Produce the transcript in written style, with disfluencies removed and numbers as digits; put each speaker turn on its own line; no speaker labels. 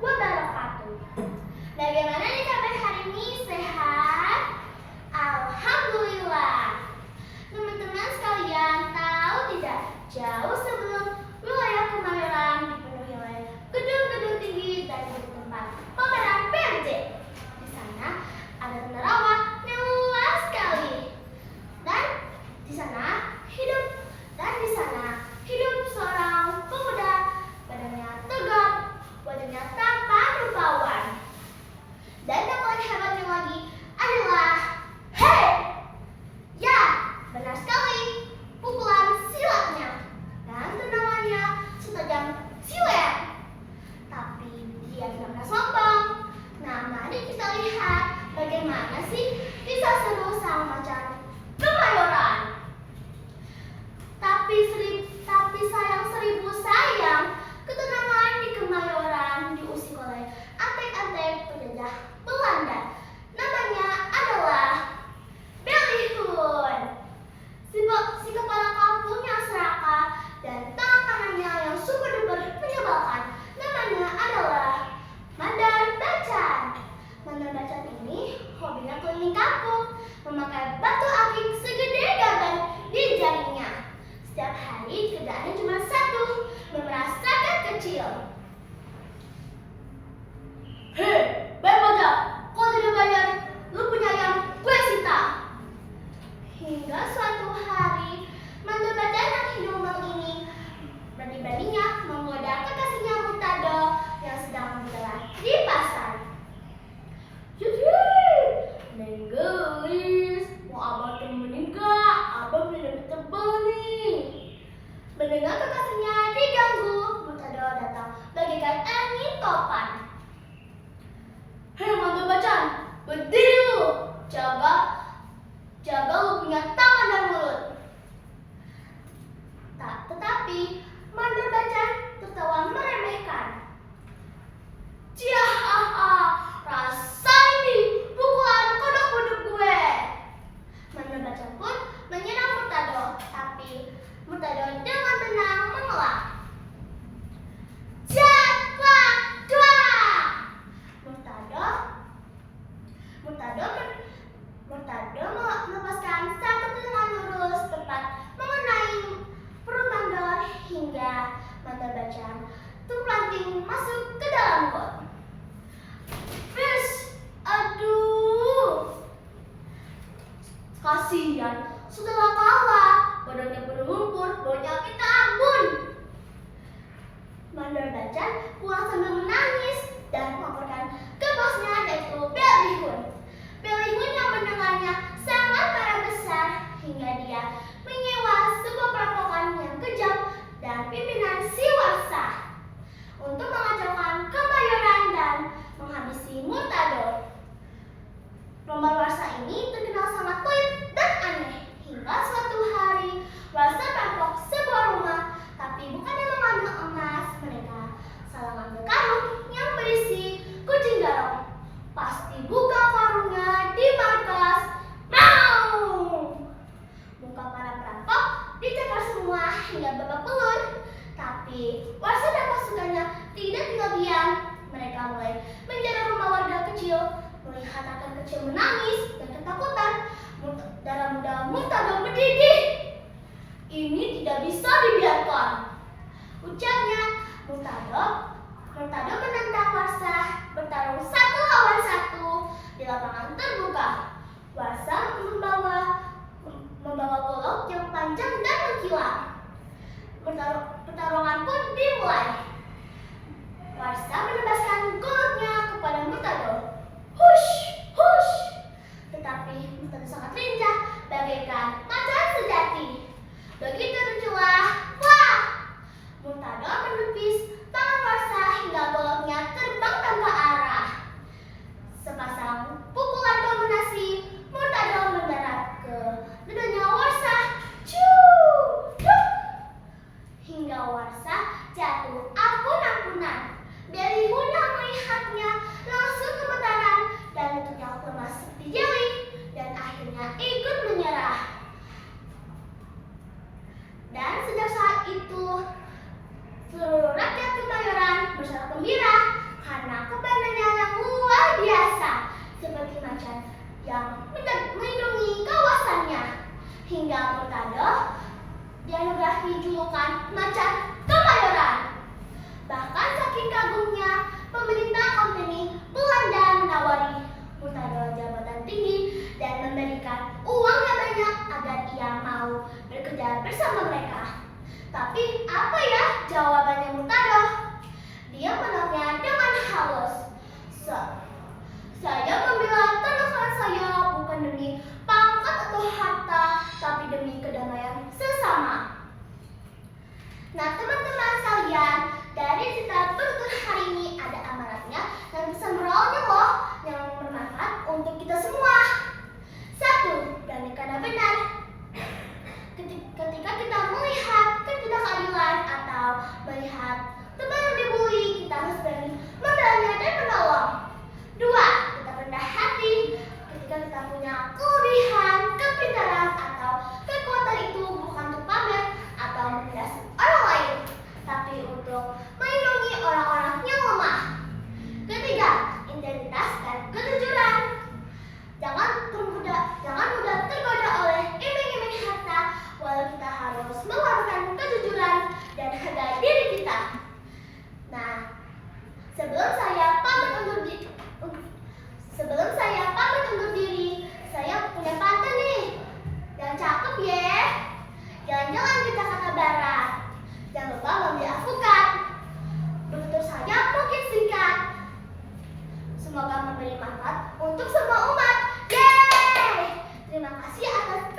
wabarakatuh. Bagaimana nih kabar hari ini? Sehat? Alhamdulillah. Teman-teman sekalian, tahu tidak? Jauh sebelum wilayah Kemayoran dipenuhi oleh gedung-gedung tinggi dan tempat pameran PMJ. Di sana ada tanah rawa yang luas sekali. Dan di sana hidup seorang pemuda, badannya tegap, wajahnya tampan rupawan. Dan yang paling hebatnya lagi adalah, ya, benar sekali, pukulan silatnya dan tendangannya setajam silet. Tapi dia tidak pernah sombong. Nah, mari kita lihat bagaimana sih bisa seru sama macan Kemayoran. Tapi sayang seribu sayang, ketenangan di Kemayoran diusik oleh antek-antek penjajah Belanda. Namanya adalah Bellihun. Si kepala kampung yang serakah dan tangan kanannya yang super-duper menyebalkan. Namanya adalah Mandar Bacan. Mandar Bacan ini hobinya keliling kampung, memakai batu akik segede gaban di jarinya. Setiap hari kerjaannya cuma satu, memerasakan kecil. Hei, bayar pajak. Kalau tidak bayar, lu punya ayam gue sita. Hingga suatu hari, Mandar Bacan yang hidung malu ini berani-beraninya menggoda kekasihnya Murtado yang sedang berjalan di pasar. Neng gelis, mau abang temenin gak? Abang beli dapet tebel nih. Mendengar kekasihnya diganggu, Murtado datang bagaikan angin topan. Hei Mandar Bacan, berdiri lu. Jaga lu punya tangan dan mulut. Tetapi Mandar Bacan tertawa meremehkan. Ciahaha, rasa ini pukulan kodok buduk gue. Mandar Bacan pun menyerang Murtado, tapi Murtado dengan tenang mengelak. Cepat, dua. Murtado melepaskan satu tendangan lurus tepat mengenai perut Mandor hingga Mandar Bacan terpelanting masuk ke dalam got. Aduh, kasihan, setelah kalah, badannya penuh lumpur, baunya kita ambun. Mandar Bacan pulang sambil menangis dan melaporkan ke bosnya, yaitu Bellihun. Bellihun yang mendengarnya sangat marah besar hingga dia menyewa sebuah perampokan yang kejam dan pimpinan si Warsa untuk mengacaukan Kemayoran dan menghabisi Murtado. Rombongan Warsa ini terkenal sangat pelit dan aneh hingga suatu hari Warsa merampok sebuah rumah, tapi bukannya mengambil emas, mereka salah mengambil karung yang berisi kucing garong. Pas dibuka karungnya di markas, muka para perampok dicakar semua hingga babak belur. Tapi Warsa dan pasukannya tidak tinggal diam. Mereka mulai menjarah rumah warga kecil. Melihat anak kecil menangis dan ketakutan, darah muda Murtado mendidih. Ini tidak bisa dibiarkan, ucapnya. Murtado menentang Warsa bertarung 1 lawan 1 di lapangan terbuka. Warsa membawa golok yang panjang dan mengkilat. Pertarungan pun dimulai. Warsa menebaskan goloknya kepada Murtado. Hush, hush. Tetapi Murtado sangat lincah bagaikan macan sejati. Begitu tercelah, wah! Murtado menepis tangan Warsa Semoga memberi manfaat untuk semua umat. Yeay! Terima kasih atas